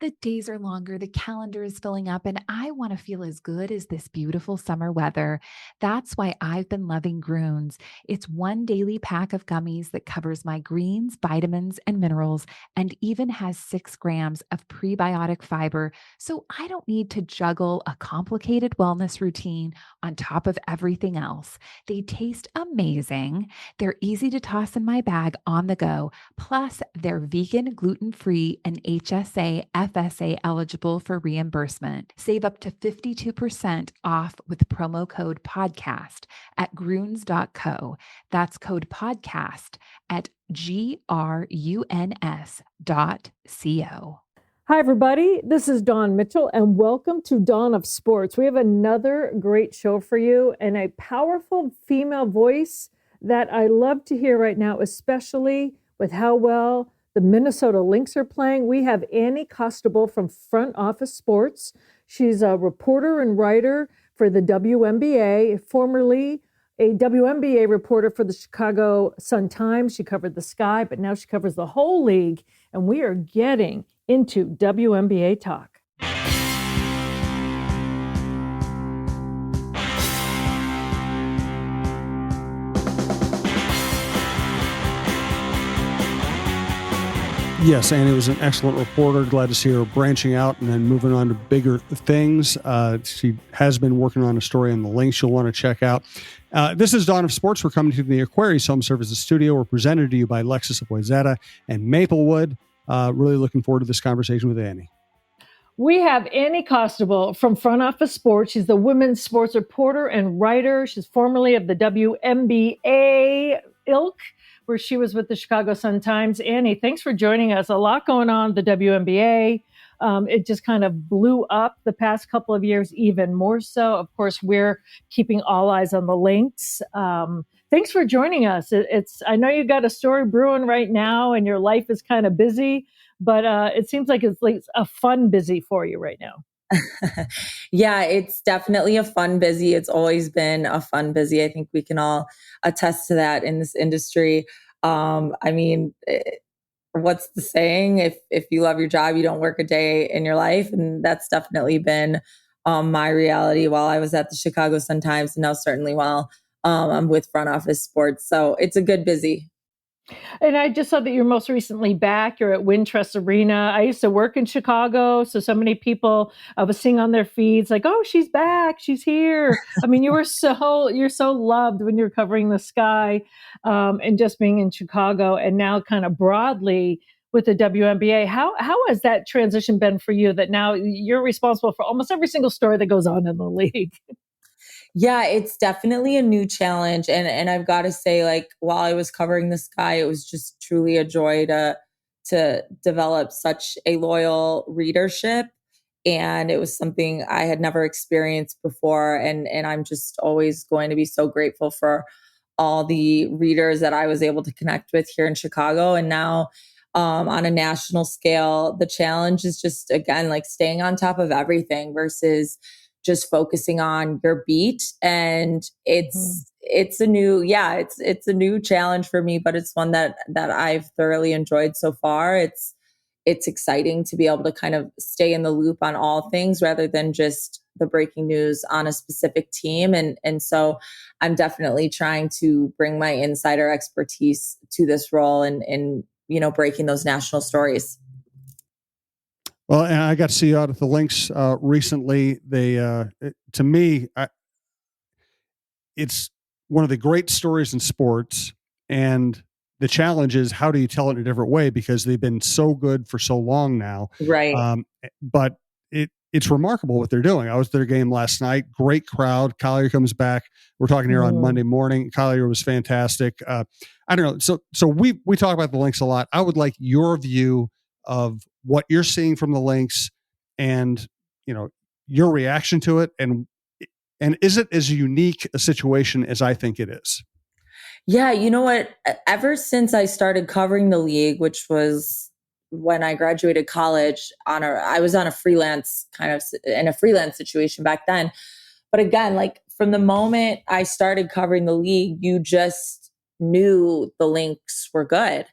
The days are longer, the calendar is filling up, and I want to feel as good as this beautiful summer weather. That's why I've been loving Groons. It's one daily pack of gummies that covers my greens, vitamins, and minerals, and even has 6 grams of prebiotic fiber. So I don't need to juggle a complicated wellness routine on top of everything else. They taste amazing. They're easy to toss in my bag on the go. Plus, they're vegan, gluten free, and HSA, FSA eligible for reimbursement. Save up to 52% off with promo code podcast at gruns.co. That's code podcast at gruns.co. Hi, everybody. This is Dawn Mitchell, and welcome to Dawn of Sports. We have another great show for you and a powerful female voice that I love to hear right now, especially with how well the Minnesota Lynx are playing. We have Annie Costabile from Front Office Sports. She's a reporter and writer for the WNBA, formerly a WNBA reporter for the Chicago Sun-Times. She covered the Sky, but now she covers the whole league, and we are getting into WNBA talk. Yes, Annie was an excellent reporter. Glad to see her branching out and then moving on to bigger things. She has been working on a story on the Lynx you'll want to check out. This is Dawn of Sports. We're coming to the Aquarius Home Services Studio. We're presented to you by Lexus of Wayzata and Maplewood. Really looking forward to this conversation with Annie. We have Annie Costabile from Front Office Sports. She's the women's sports reporter and writer. She's formerly of the WNBA ilk, where she was with the Chicago Sun-Times. Annie, thanks for joining us. A lot going on the WNBA. It just kind of blew up the past couple of years, even more so. Of course, we're keeping all eyes on the Lynx. Thanks for joining us. I know you got a story brewing right now and your life is kind of busy, but it seems like it's like a fun busy for you right now. Yeah, it's definitely a fun busy. It's always been a fun busy. I think we can all attest to that in this industry. What's the saying? If you love your job, you don't work a day in your life. And that's definitely been my reality while I was at the Chicago Sun-Times, and now certainly while I'm with Front Office Sports. So it's a good busy. And I just saw that you're most recently back. You're at Wintrust Arena. I used to work in Chicago, so many people I was seeing on their feeds like, "Oh, she's back, she's here." I mean, you're so loved when you're covering the Sky, and just being in Chicago, and now kind of broadly with the WNBA. How has that transition been for you? That now you're responsible for almost every single story that goes on in the league. Yeah, it's definitely a new challenge. And I've got to say, like, while I was covering the Sky, it was just truly a joy to develop such a loyal readership. And it was something I had never experienced before. And I'm just always going to be so grateful for all the readers that I was able to connect with here in Chicago. And now on a national scale, the challenge is just, again, like staying on top of everything versus just focusing on your beat. And it's a new challenge for me, but it's one that I've thoroughly enjoyed so far. It's exciting to be able to kind of stay in the loop on all things rather than just the breaking news on a specific team. And so I'm definitely trying to bring my insider expertise to this role and breaking those national stories. Well, and I got to see you out at the Lynx recently. To me, it's one of the great stories in sports. And the challenge is, how do you tell it in a different way? Because they've been so good for so long now. Right. But it's remarkable what they're doing. I was at their game last night. Great crowd. Collier comes back. We're talking here on Monday morning. Collier was fantastic. I don't know. So we talk about the Lynx a lot. I would like your view of what you're seeing from the Lynx and, your reaction to it. And is it as unique a situation as I think it is? Yeah. You know what? Ever since I started covering the league, which was when I graduated college I was on a freelance situation back then. But again, like from the moment I started covering the league, you just knew the Lynx were good.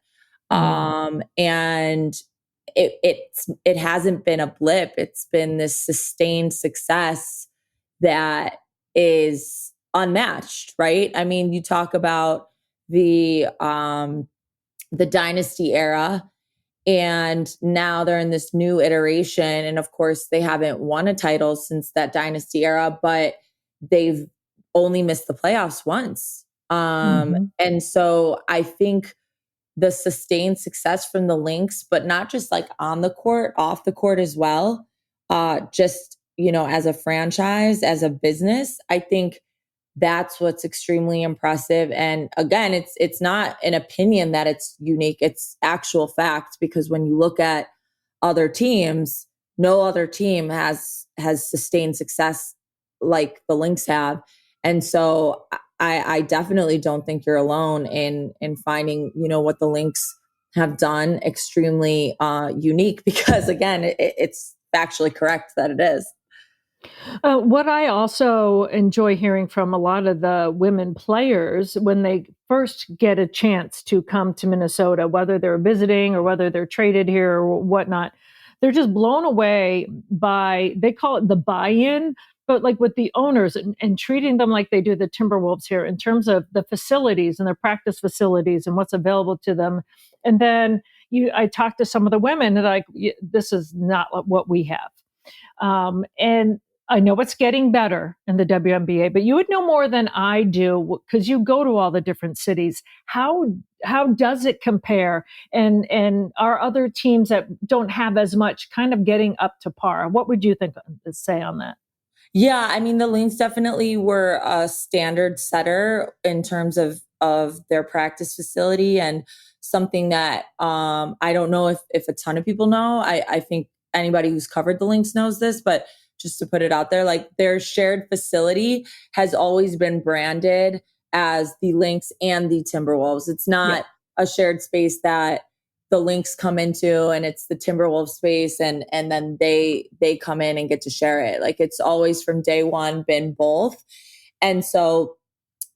And it hasn't been a blip. It's been this sustained success that is unmatched, right? I mean, you talk about the dynasty era, and now they're in this new iteration. And of course, they haven't won a title since that dynasty era, but they've only missed the playoffs once. And so I think the sustained success from the Lynx, but not just like on the court, off the court as well, just, as a franchise, as a business, I think that's what's extremely impressive. And again, it's not an opinion that it's unique. It's actual fact, because when you look at other teams, no other team has sustained success like the Lynx have. And so I definitely don't think you're alone in finding, what the Lynx have done extremely unique, because again, it's factually correct that it is. What I also enjoy hearing from a lot of the women players when they first get a chance to come to Minnesota, whether they're visiting or whether they're traded here or whatnot, they're just blown away by, they call it the buy-in, but like with the owners and treating them like they do the Timberwolves here in terms of the facilities and their practice facilities and what's available to them. And then I talked to some of the women and like, this is not what we have. And I know it's getting better in the WNBA, but you would know more than I do because you go to all the different cities. How does it compare? And are other teams that don't have as much kind of getting up to par? What would you say on that? Yeah, I mean, the Lynx definitely were a standard setter in terms of their practice facility, and something that I don't know if a ton of people know. I think anybody who's covered the Lynx knows this, but just to put it out there, like their shared facility has always been branded as the Lynx and the Timberwolves. It's not a shared space that the Lynx come into and it's the Timberwolves space and then they come in and get to share it. Like it's always from day one been both. And so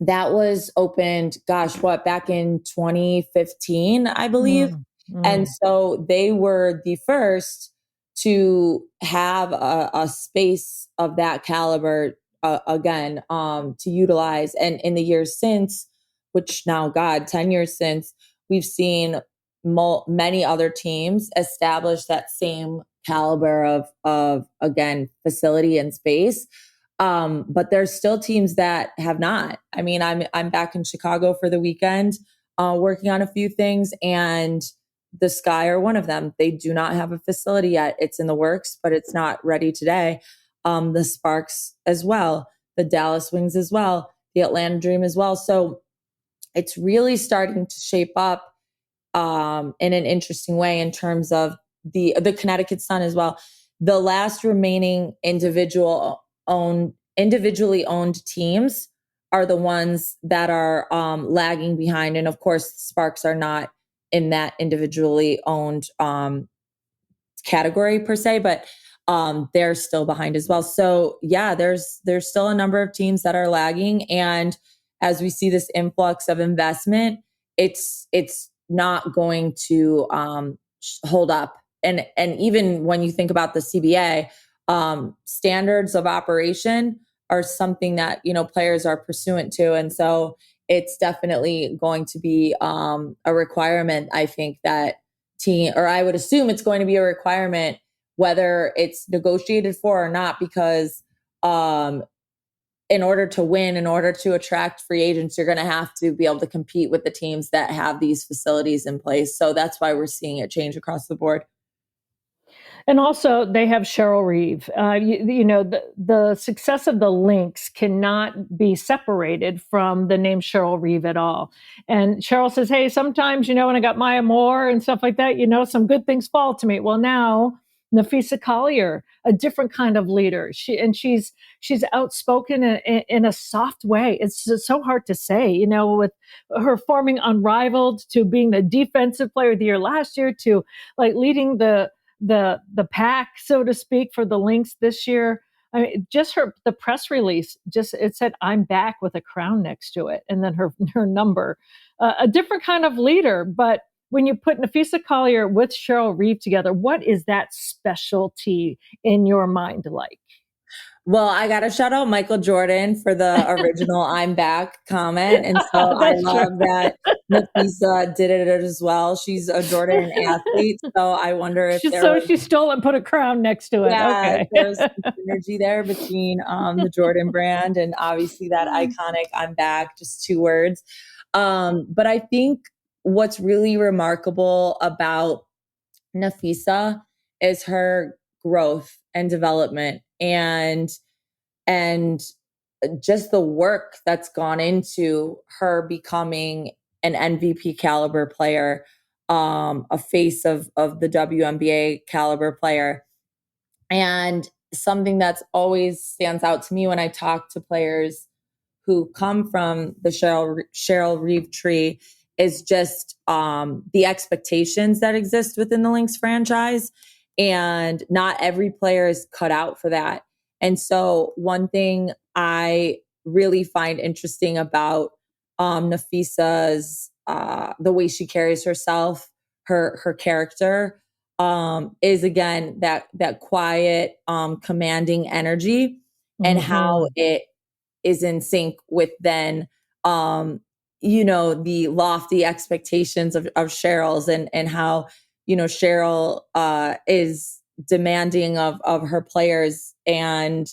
that was opened, back in 2015, I believe. And so they were the first to have a space of that caliber again to utilize. And in the years since, which now 10 years since, we've seen many other teams establish that same caliber of again facility and space. But there's still teams that have not. I mean, I'm back in Chicago for the weekend, working on a few things, and the Sky are one of them. They do not have a facility yet. It's in the works, but it's not ready today. The Sparks as well, the Dallas Wings as well, the Atlanta Dream as well. So it's really starting to shape up in an interesting way in terms of the Connecticut Sun as well. The last remaining individually owned teams are the ones that are lagging behind. And of course, the Sparks are not in that individually owned category per se, but they're still behind as well. So yeah, there's still a number of teams that are lagging. And as we see this influx of investment, it's not going to hold up. And even when you think about the CBA, standards of operation are something that, players are pursuant to. And so it's definitely going to be a requirement. I think that I would assume it's going to be a requirement, whether it's negotiated for or not, because in order to win, in order to attract free agents, you're going to have to be able to compete with the teams that have these facilities in place. So that's why we're seeing it change across the board. And also, they have Cheryl Reeve. The success of the Lynx cannot be separated from the name Cheryl Reeve at all. And Cheryl says, hey, sometimes, when I got Maya Moore and stuff like that, some good things fall to me. Well, now Nafisa Collier, a different kind of leader. She's outspoken in a soft way. It's just so hard to say, with her forming Unrivaled to being the defensive player of the year last year to like leading the pack, so to speak, for the Lynx this year. I mean, just the press release, it said, I'm back with a crown next to it. And then her number, a different kind of leader, but when you put Nafisa Collier with Cheryl Reeve together, what is that specialty in your mind like? Well, I got to shout out Michael Jordan for the original I'm back comment. And so I love that Nafisa did it as well. She's a Jordan athlete. So I wonder if she stole and put a crown next to it. Yeah, Okay. there's some synergy there between the Jordan brand and obviously that iconic I'm back, just 2 words. But I think what's really remarkable about Nafisa is her growth and development and just the work that's gone into her becoming an MVP caliber player, a face of the WNBA caliber player. And something that's always stands out to me when I talk to players who come from the Cheryl Reeve tree is just the expectations that exist within the Lynx franchise. And not every player is cut out for that. And so one thing I really find interesting about Nafisa's, the way she carries herself, her character, is again that quiet, commanding energy, and how it is in sync with then, the lofty expectations of Cheryl's and how, Cheryl is demanding of her players. And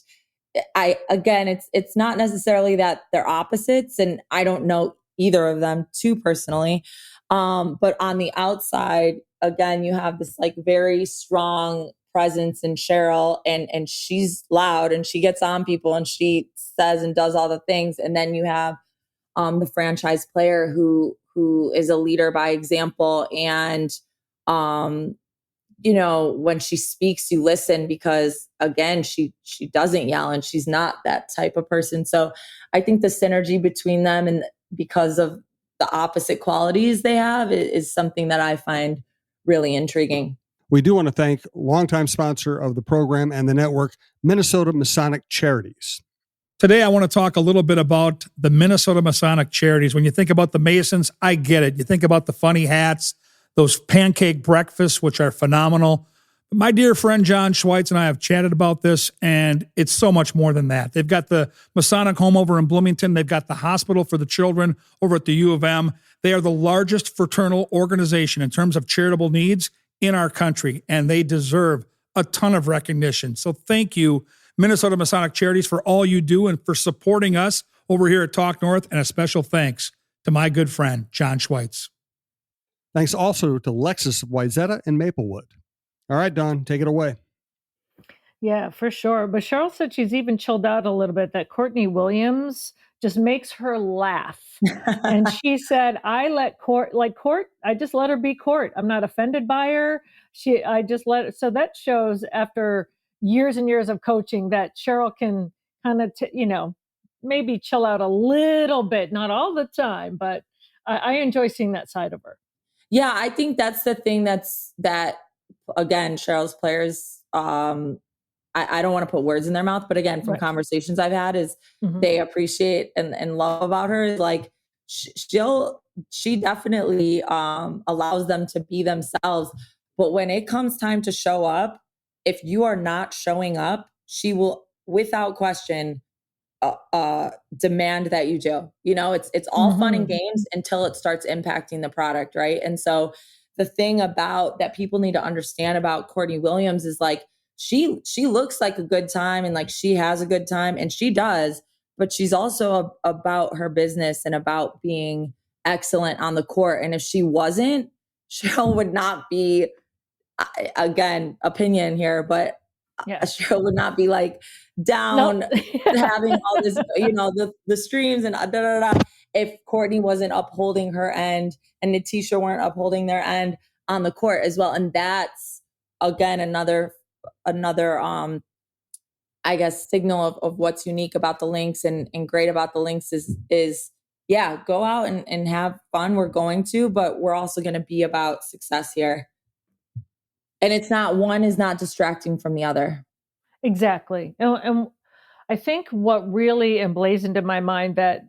it's not necessarily that they're opposites, and I don't know either of them too personally. But on the outside, again, you have this like very strong presence in Cheryl, and she's loud and she gets on people and she says and does all the things. And then you have the franchise player who is a leader by example. And when she speaks, you listen because again, she doesn't yell and she's not that type of person. So I think the synergy between them, and because of the opposite qualities they have, is something that I find really intriguing. We do want to thank longtime sponsor of the program and the network, Minnesota Masonic Charities. Today, I want to talk a little bit about the Minnesota Masonic Charities. When you think about the Masons, I get it. You think about the funny hats, those pancake breakfasts, which are phenomenal. My dear friend John Schweitz and I have chatted about this, and it's so much more than that. They've got the Masonic home over in Bloomington. They've got the hospital for the children over at the U of M. They are the largest fraternal organization in terms of charitable needs in our country, and they deserve a ton of recognition. So thank you, Minnesota Masonic Charities, for all you do and for supporting us over here at Talk North, and a special thanks to my good friend, John Schweitz. Thanks also to Lexus of Wayzata and Maplewood. All right, Don, take it away. Yeah, for sure. But Cheryl said she's even chilled out a little bit, that Courtney Williams just makes her laugh. And she said, I just let her be Court. I'm not offended by her. I just let her. So that shows after years and years of coaching that Cheryl can kind of, maybe chill out a little bit, not all the time, but I enjoy seeing that side of her. Yeah, I think that's the thing that again, Cheryl's players, I don't want to put words in their mouth, but again, from conversations I've had, is they appreciate and love about her. Like she definitely allows them to be themselves. But when it comes time to show up, if you are not showing up, she will, without question, demand that you do. It's all fun and games until it starts impacting the product, right? And so the thing about that people need to understand about Courtney Williams is like she looks like a good time and like she has a good time, and she does, but she's also about her business and about being excellent on the court. And if she wasn't, Cheryl would not be, again, opinion here, but Cheryl would not be like down having all this, the streams and if Courtney wasn't upholding her end and Natisha weren't upholding their end on the court as well. And that's again another I guess signal of what's unique about the Lynx and great about the Lynx is go out and have fun. We're going to, but we're also going to be about success here. And one is not distracting from the other. Exactly. And I think what really emblazoned in my mind that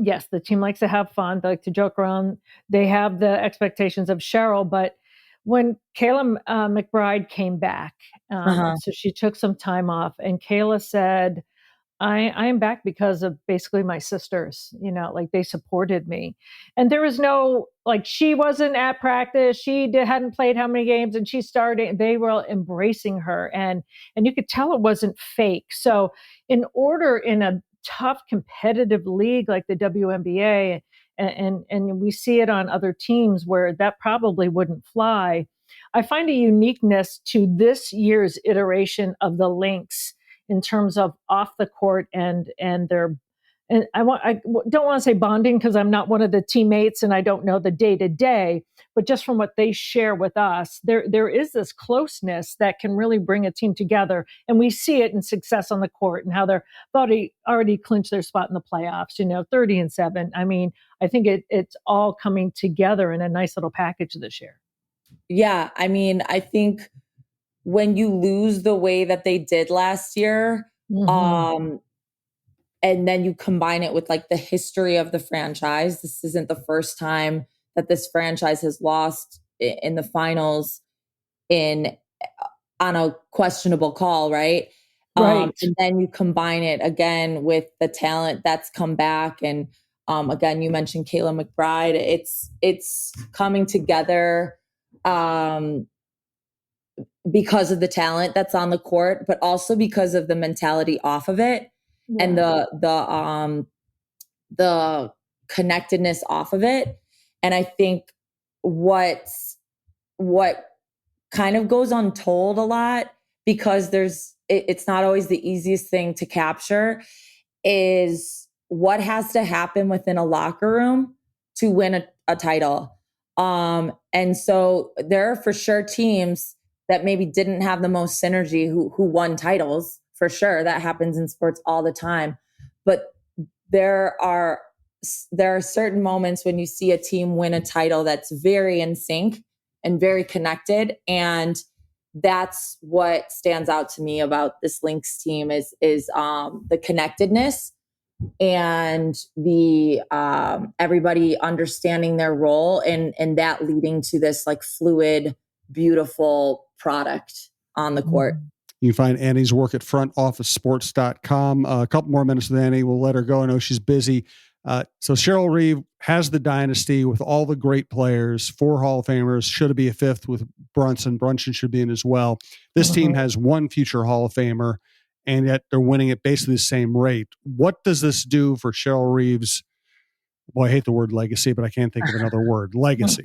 yes, the team likes to have fun. They like to joke around. They have the expectations of Cheryl, but when Kayla McBride came back, so she took some time off, and Kayla said, I am back because of basically my sisters, like they supported me. And there was no, like, she wasn't at practice. Hadn't played how many games, and she started, they were embracing her, and you could tell it wasn't fake. So in a tough competitive league like the WNBA, and we see it on other teams where that probably wouldn't fly. I find a uniqueness to this year's iteration of the Lynx in terms of off the court and their, and I don't want to say bonding because I'm not one of the teammates and I don't know the day to day, but just from what they share with us, there is this closeness that can really bring a team together, and we see it in success on the court and how they're already clinched their spot in the playoffs. 30-7. I mean, I think it's all coming together in a nice little package this year. Yeah, I mean, I think when you lose the way that they did last year, and then you combine it with like the history of the franchise, this isn't the first time that this franchise has lost in the finals on a questionable call, right? Right. And then you combine it again with the talent that's come back, and again, you mentioned Kayla McBride. It's coming together because of the talent that's on the court, but also because of the mentality off of it, and the connectedness off of it. And I think what kind of goes untold a lot, because it's not always the easiest thing to capture, is what has to happen within a locker room to win a title. And so there are for sure teams that maybe didn't have the most synergy who won titles, for sure. That happens in sports all the time. But there are certain moments when you see a team win a title that's very in sync and very connected. And that's what stands out to me about this Lynx team is the connectedness and the everybody understanding their role, and that leading to this like fluid, beautiful product on the court. You can find Annie's work at frontofficesports.com. A couple more minutes with Annie. We'll let her go. I know she's busy. So Cheryl Reeve has the dynasty with all the great players, 4 Hall of Famers, should be a 5th with Brunson. Brunson should be in as well. This team has 1 future Hall of Famer, and yet they're winning at basically the same rate. What does this do for Cheryl Reeve's, well, I hate the word legacy, but I can't think of another word, legacy?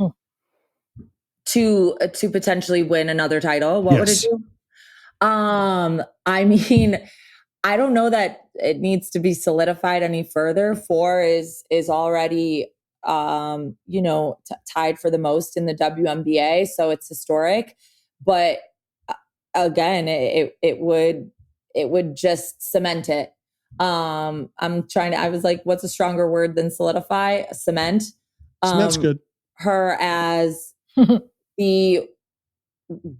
To potentially win another title, what would it do? I mean, I don't know that it needs to be solidified any further. 4 is already, tied for the most in the WNBA, so it's historic. But again, it would just cement it. I was like, what's a stronger word than solidify? Cement. Cement's good. Her as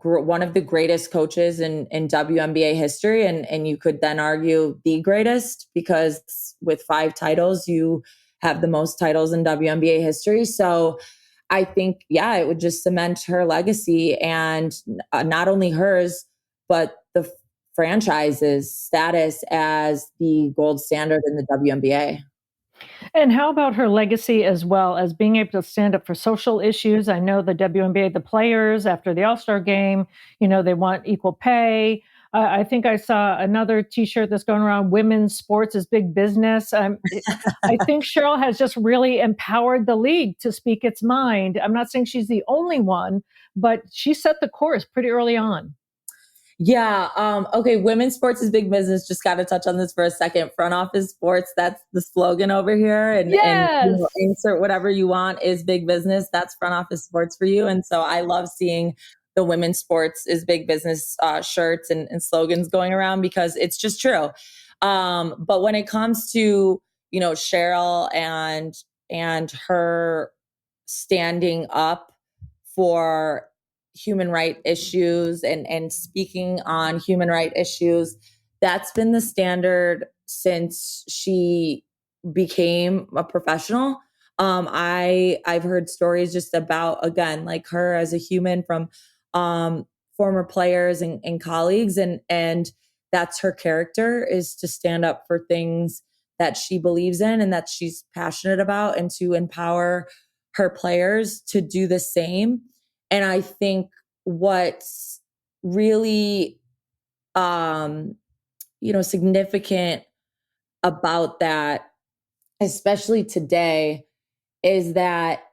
one of the greatest coaches in WNBA history. And you could then argue the greatest, because with 5 titles, you have the most titles in WNBA history. So I think, it would just cement her legacy, and not only hers, but the franchise's status as the gold standard in the WNBA. And how about her legacy as well as being able to stand up for social issues? I know the WNBA, the players after the All-Star game, they want equal pay. I think I saw another T-shirt that's going around, women's sports is big business. I think Cheryl has just really empowered the league to speak its mind. I'm not saying she's the only one, but she set the course pretty early on. Yeah. Okay. Women's sports is big business. Just got to touch on this for a second. Front office sports. That's the slogan over here. And, yes. and insert whatever you want is big business. That's front office sports for you. And so I love seeing the women's sports is big business shirts and slogans going around, because it's just true. But when it comes to, Cheryl and her standing up for human rights issues and speaking on human rights issues, that's been the standard since she became a professional. I've heard stories just about, again, like her as a human from former players and colleagues, and that's her character, is to stand up for things that she believes in and that she's passionate about, and to empower her players to do the same. And I think what's really significant about that, especially today, is that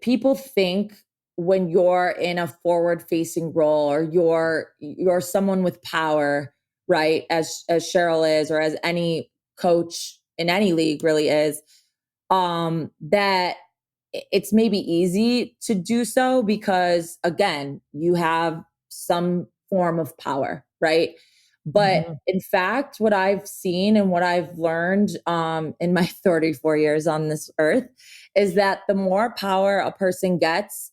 people think when you're in a forward facing role, or you're someone with power, right? As Cheryl is, or as any coach in any league really is, that it's maybe easy to do so because, again, you have some form of power, right? But in fact, what I've seen and what I've learned in my 34 years on this earth is that the more power a person gets,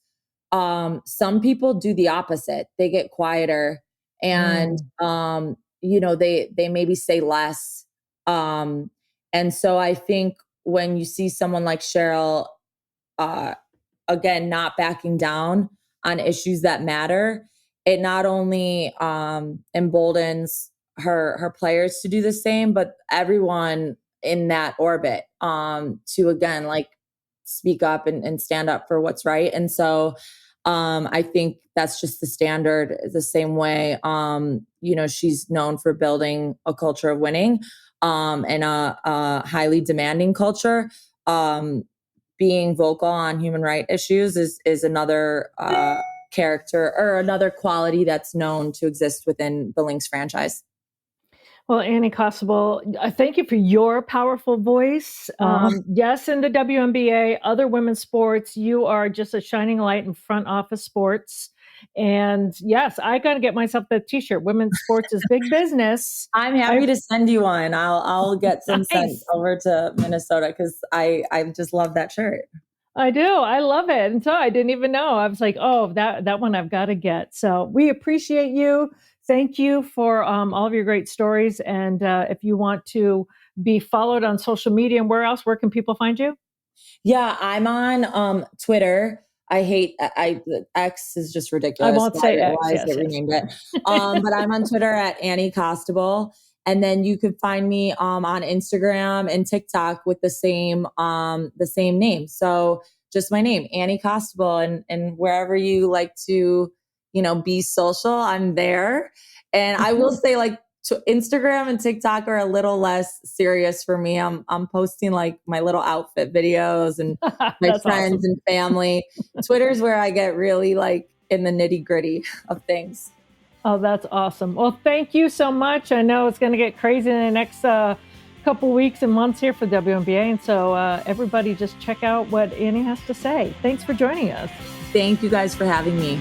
some people do the opposite. They get quieter, and they maybe say less. And so I think when you see someone like Cheryl, again, not backing down on issues that matter, it not only emboldens her players to do the same, but everyone in that orbit to, again, like, speak up and stand up for what's right. And so I think that's just the standard. The same way, she's known for building a culture of winning and a highly demanding culture. Being vocal on human rights issues is another character, or another quality that's known to exist within the Lynx franchise. Well, Annie Costabile, thank you for your powerful voice. Yes, in the WNBA, other women's sports, you are just a shining light in front office sports. And yes, I got to get myself that t-shirt. Women's sports is big business. I'm happy to send you one. I'll get some sent over to Minnesota, because I just love that shirt. I do. I love it. And so I didn't even know. I was like, oh, that one I've got to get. So we appreciate you. Thank you for all of your great stories. And if you want to be followed on social media and where else, where can people find you? Yeah, I'm on Twitter. X is just ridiculous. I won't say X. Yes, they renamed it. But I'm on Twitter at Annie Costabile. And then you can find me on Instagram and TikTok with the same name. So just my name, Annie Costabile, and wherever you like to, be social, I'm there. And I will say, like, Instagram and TikTok are a little less serious for me. I'm posting like my little outfit videos and my friends and family. Twitter's where I get really like in the nitty gritty of things. Oh, that's awesome. Well, thank you so much. I know it's going to get crazy in the next couple weeks and months here for WNBA. And so everybody just check out what Annie has to say. Thanks for joining us. Thank you guys for having me.